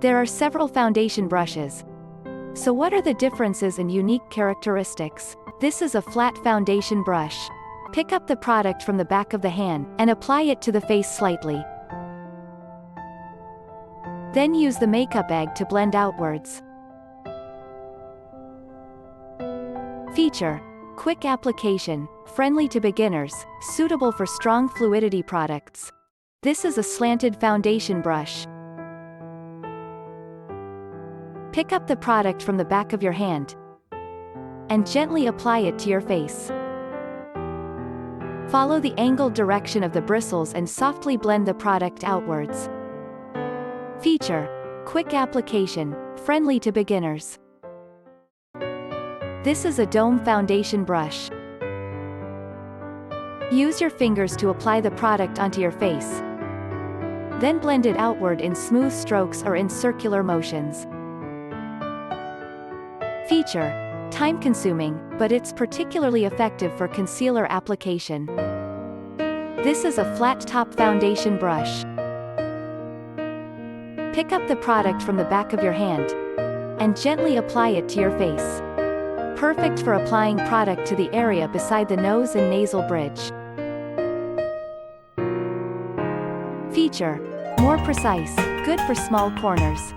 There are several foundation brushes. So what are the differences and unique characteristics? This is a flat foundation brush. Pick up the product from the back of the hand, and apply it to the face slightly. Then use the makeup egg to blend outwards. Feature: quick application, friendly to beginners, suitable for strong fluidity products. This is a slanted foundation brush. Pick up the product from the back of your hand and gently apply it to your face. Follow the angled direction of the bristles and softly blend the product outwards. Feature: quick application, friendly to beginners. This is a dome foundation brush. Use your fingers to apply the product onto your face. Then blend it outward in smooth strokes or in circular motions. Feature: time-consuming, but it's particularly effective for concealer application. This is a flat-top foundation brush. Pick up the product from the back of your hand and gently apply it to your face. Perfect for applying product to the area beside the nose and nasal bridge. Feature: more precise, good for small corners.